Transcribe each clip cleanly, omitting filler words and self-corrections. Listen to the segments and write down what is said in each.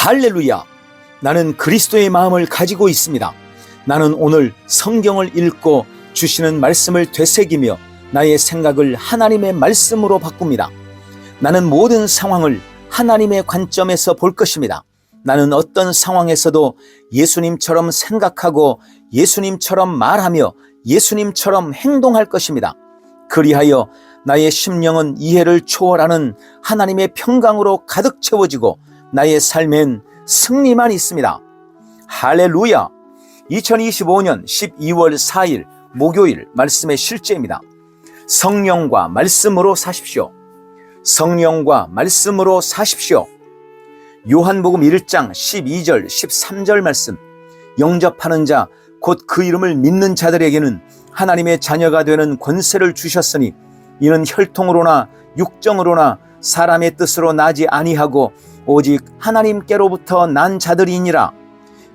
할렐루야! 나는 그리스도의 마음을 가지고 있습니다. 나는 오늘 성경을 읽고 주시는 말씀을 되새기며 나의 생각을 하나님의 말씀으로 바꿉니다. 나는 모든 상황을 하나님의 관점에서 볼 것입니다. 나는 어떤 상황에서도 예수님처럼 생각하고 예수님처럼 말하며 예수님처럼 행동할 것입니다. 그리하여 나의 심령은 이해를 초월하는 하나님의 평강으로 가득 채워지고 나의 삶엔 승리만 있습니다. 할렐루야! 2025년 12월 4일 목요일 말씀의 실제입니다. 성령과 말씀으로 사십시오. 성령과 말씀으로 사십시오. 요한복음 1장 12절 13절 말씀. 영접하는 자 곧 그 이름을 믿는 자들에게는 하나님의 자녀가 되는 권세를 주셨으니 이는 혈통으로나 육정으로나 사람의 뜻으로 나지 아니하고 오직 하나님께로부터 난 자들이니라.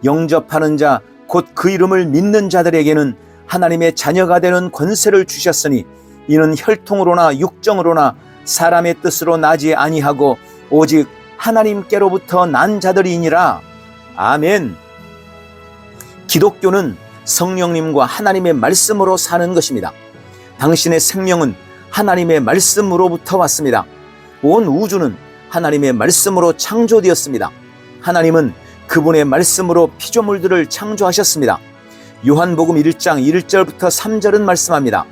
영접하는 자 곧 그 이름을 믿는 자들에게는 하나님의 자녀가 되는 권세를 주셨으니 이는 혈통으로나 육정으로나 사람의 뜻으로 나지 아니하고 오직 하나님께로부터 난 자들이니라. 아멘. 기독교는 성령님과 하나님의 말씀으로 사는 것입니다. 당신의 생명은 하나님의 말씀으로부터 왔습니다. 온 우주는 하나님의 말씀으로 창조되었습니다. 하나님은 그분의 말씀으로 피조물들을 창조하셨습니다. 요한복음 1장 1절부터 3절은 말씀합니다.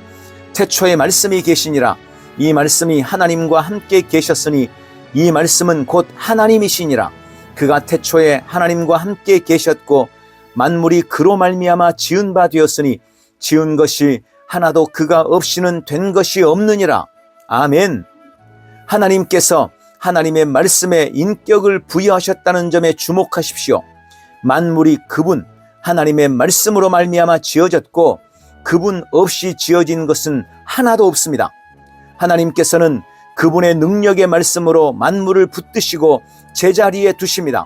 태초에 말씀이 계시니라. 이 말씀이 하나님과 함께 계셨으니 이 말씀은 곧 하나님이시니라. 그가 태초에 하나님과 함께 계셨고 만물이 그로 말미암아 지은 바 되었으니 지은 것이 하나도 그가 없이는 된 것이 없느니라. 아멘. 하나님께서 하나님의 말씀에 인격을 부여하셨다는 점에 주목하십시오. 만물이 그분 하나님의 말씀으로 말미암아 지어졌고 그분 없이 지어진 것은 하나도 없습니다. 하나님께서는 그분의 능력의 말씀으로 만물을 붙드시고 제자리에 두십니다.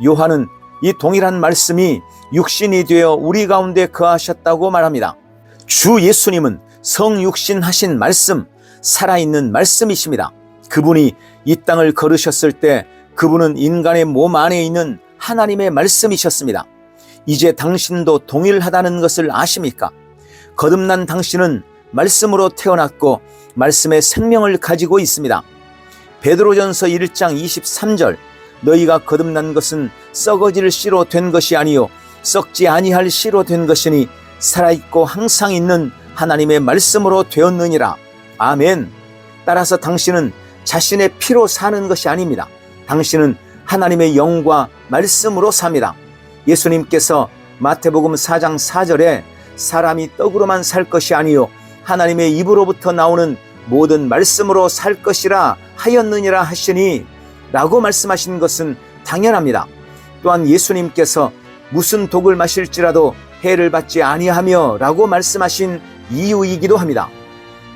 요한은 이 동일한 말씀이 육신이 되어 우리 가운데 거하셨다고 말합니다. 주 예수님은 성육신하신 말씀, 살아있는 말씀이십니다. 그분이 이 땅을 걸으셨을 때 그분은 인간의 몸 안에 있는 하나님의 말씀이셨습니다. 이제 당신도 동일하다는 것을 아십니까? 거듭난 당신은 말씀으로 태어났고 말씀의 생명을 가지고 있습니다. 베드로전서 1장 23절 너희가 거듭난 것은 썩어질 씨로 된 것이 아니요 썩지 아니할 씨로 된 것이니 살아있고 항상 있는 하나님의 말씀으로 되었느니라. 아멘. 따라서 당신은 자신의 피로 사는 것이 아닙니다. 당신은 하나님의 영과 말씀으로 삽니다. 예수님께서 마태복음 4장 4절에 사람이 떡으로만 살 것이 아니요 하나님의 입으로부터 나오는 모든 말씀으로 살 것이라 하였느니라 하시니 라고 말씀하신 것은 당연합니다. 또한 예수님께서 무슨 독을 마실지라도 해를 받지 아니하며 라고 말씀하신 이유이기도 합니다.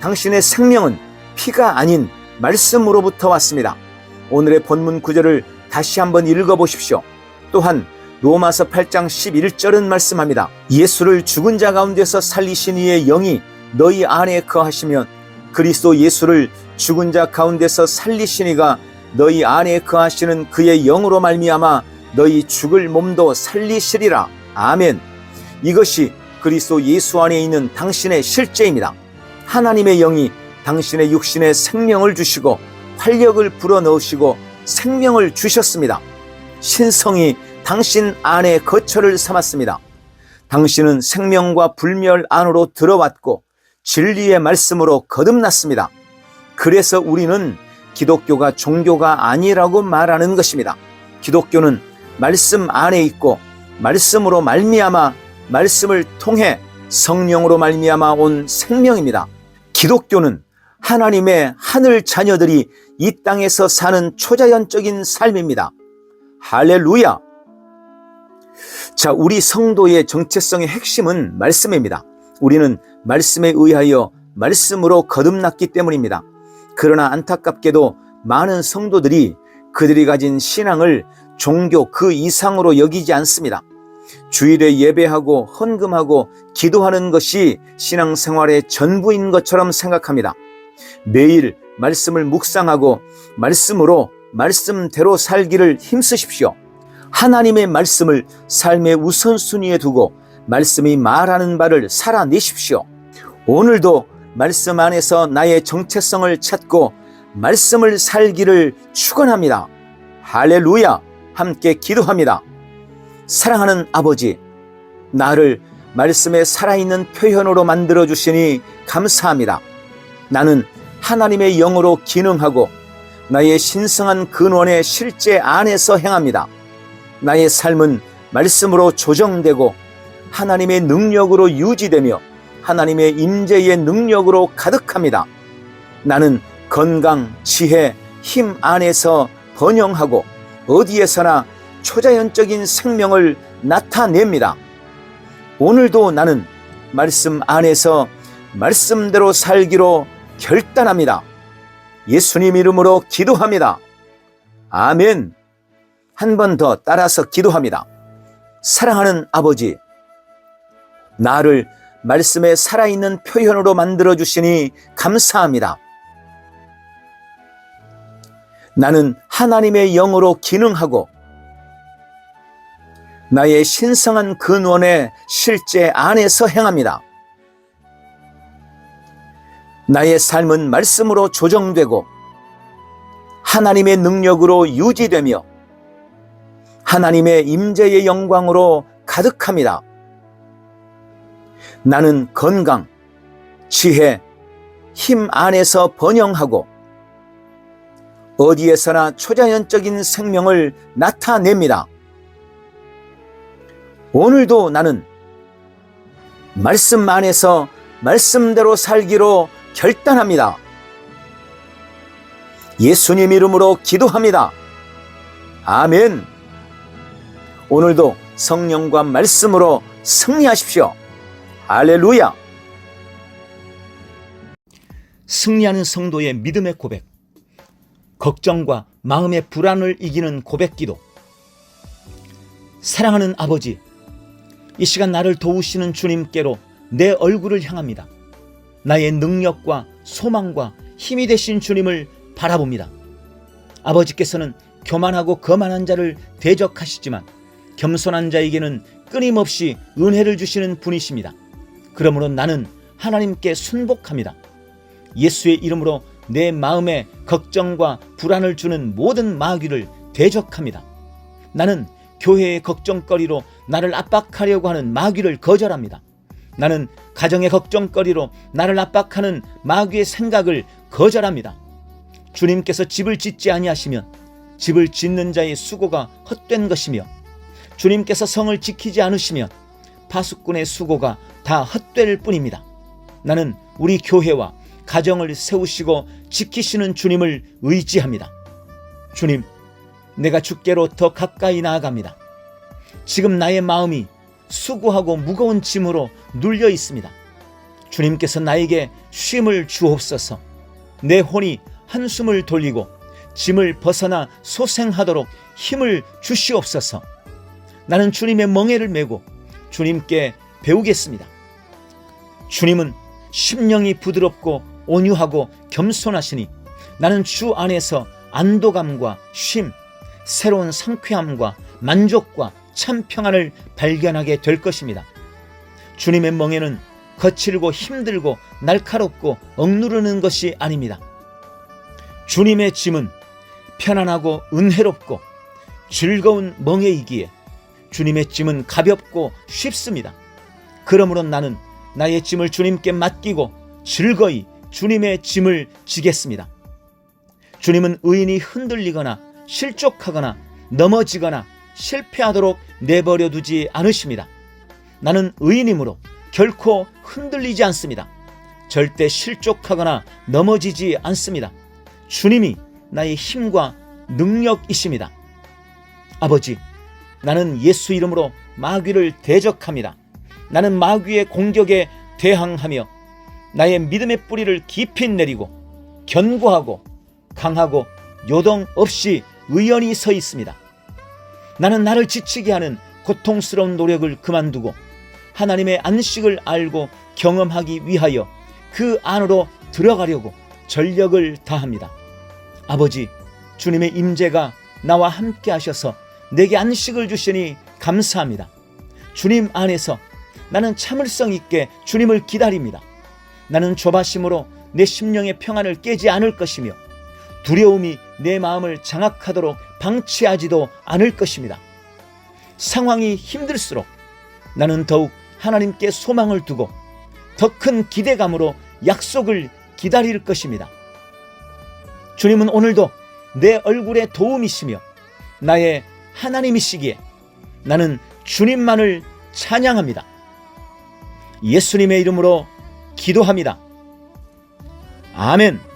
당신의 생명은 피가 아닌 말씀으로부터 왔습니다. 오늘의 본문 구절을 다시 한번 읽어보십시오. 또한 로마서 8장 11절은 말씀합니다. 예수를 죽은 자 가운데서 살리신 이의 영이 너희 안에 거하시면 그리스도 예수를 죽은 자 가운데서 살리신 이가 너희 안에 거하시는 그의 영으로 말미암아 너희 죽을 몸도 살리시리라. 아멘. 이것이 그리스도 예수 안에 있는 당신의 실제입니다. 하나님의 영이 당신의 육신에 생명을 주시고 활력을 불어넣으시고 생명을 주셨습니다. 신성이 당신 안에 거처를 삼았습니다. 당신은 생명과 불멸 안으로 들어왔고 진리의 말씀으로 거듭났습니다. 그래서 우리는 기독교가 종교가 아니라고 말하는 것입니다. 기독교는 말씀 안에 있고 말씀으로 말미암아 말씀을 통해 성령으로 말미암아 온 생명입니다. 기독교는 하나님의 하늘 자녀들이 이 땅에서 사는 초자연적인 삶입니다. 할렐루야! 자, 우리 성도의 정체성의 핵심은 말씀입니다. 우리는 말씀에 의하여 말씀으로 거듭났기 때문입니다. 그러나 안타깝게도 많은 성도들이 그들이 가진 신앙을 종교 그 이상으로 여기지 않습니다. 주일에 예배하고 헌금하고 기도하는 것이 신앙생활의 전부인 것처럼 생각합니다. 매일 말씀을 묵상하고 말씀으로 말씀대로 살기를 힘쓰십시오. 하나님의 말씀을 삶의 우선순위에 두고 말씀이 말하는 바를 살아내십시오. 오늘도 말씀 안에서 나의 정체성을 찾고 말씀을 살기를 축원합니다. 할렐루야! 함께 기도합니다. 사랑하는 아버지, 나를 말씀의 살아있는 표현으로 만들어 주시니 감사합니다. 나는 하나님의 영으로 기능하고 나의 신성한 근원의 실제 안에서 행합니다. 나의 삶은 말씀으로 조정되고 하나님의 능력으로 유지되며 하나님의 임재의 능력으로 가득합니다. 나는 건강, 지혜, 힘 안에서 번영하고 어디에서나 초자연적인 생명을 나타냅니다. 오늘도 나는 말씀 안에서 말씀대로 살기로 결단합니다. 예수님 이름으로 기도합니다. 아멘. 한 번 더 따라서 기도합니다. 사랑하는 아버지, 나를 말씀의 살아있는 표현으로 만들어 주시니 감사합니다. 나는 하나님의 영으로 기능하고 나의 신성한 근원의 실제 안에서 행합니다. 나의 삶은 말씀으로 조정되고 하나님의 능력으로 유지되며 하나님의 임재의 영광으로 가득합니다. 나는 건강, 지혜, 힘 안에서 번영하고 어디에서나 초자연적인 생명을 나타냅니다. 오늘도 나는 말씀 안에서 말씀대로 살기로 결단합니다. 예수님 이름으로 기도합니다. 아멘. 오늘도 성령과 말씀으로 승리하십시오. 할렐루야. 승리하는 성도의 믿음의 고백, 걱정과 마음의 불안을 이기는 고백기도. 사랑하는 아버지, 이 시간 나를 도우시는 주님께로 내 얼굴을 향합니다. 나의 능력과 소망과 힘이 되신 주님을 바라봅니다. 아버지께서는 교만하고 거만한 자를 대적하시지만 겸손한 자에게는 끊임없이 은혜를 주시는 분이십니다. 그러므로 나는 하나님께 순복합니다. 예수의 이름으로 내 마음에 걱정과 불안을 주는 모든 마귀를 대적합니다. 나는 교회의 걱정거리로 나를 압박하려고 하는 마귀를 거절합니다. 나는 가정의 걱정거리로 나를 압박하는 마귀의 생각을 거절합니다. 주님께서 집을 짓지 아니하시면 집을 짓는 자의 수고가 헛된 것이며 주님께서 성을 지키지 않으시면 파수꾼의 수고가 다 헛될 뿐입니다. 나는 우리 교회와 가정을 세우시고 지키시는 주님을 의지합니다. 주님, 내가 주께로 더 가까이 나아갑니다. 지금 나의 마음이 수고하고 무거운 짐으로 눌려 있습니다. 주님께서 나에게 쉼을 주옵소서. 내 혼이 한숨을 돌리고 짐을 벗어나 소생하도록 힘을 주시옵소서. 나는 주님의 멍에를 메고 주님께 배우겠습니다. 주님은 심령이 부드럽고 온유하고 겸손하시니 나는 주 안에서 안도감과 쉼, 새로운 상쾌함과 만족과 참 평안을 발견하게 될 것입니다. 주님의 멍에는 거칠고 힘들고 날카롭고 억누르는 것이 아닙니다. 주님의 짐은 편안하고 은혜롭고 즐거운 멍에이기에 주님의 짐은 가볍고 쉽습니다. 그러므로 나는 나의 짐을 주님께 맡기고 즐거이 주님의 짐을 지겠습니다. 주님은 의인이 흔들리거나 실족하거나 넘어지거나 실패하도록 내버려 두지 않으십니다. 나는 의인이므로 결코 흔들리지 않습니다. 절대 실족하거나 넘어지지 않습니다. 주님이 나의 힘과 능력이십니다. 아버지, 나는 예수 이름으로 마귀를 대적합니다. 나는 마귀의 공격에 대항하며 나의 믿음의 뿌리를 깊이 내리고 견고하고 강하고 요동 없이 의연히 서 있습니다. 나는 나를 지치게 하는 고통스러운 노력을 그만두고 하나님의 안식을 알고 경험하기 위하여 그 안으로 들어가려고 전력을 다합니다. 아버지, 주님의 임재가 나와 함께 하셔서 내게 안식을 주시니 감사합니다. 주님 안에서 나는 참을성 있게 주님을 기다립니다. 나는 조바심으로 내 심령의 평안을 깨지 않을 것이며 두려움이 내 마음을 장악하도록 방치하지도 않을 것입니다. 상황이 힘들수록 나는 더욱 하나님께 소망을 두고 더 큰 기대감으로 약속을 기다릴 것입니다. 주님은 오늘도 내 얼굴에 도움이시며 나의 하나님이시기에 나는 주님만을 찬양합니다. 예수님의 이름으로 기도합니다. 아멘.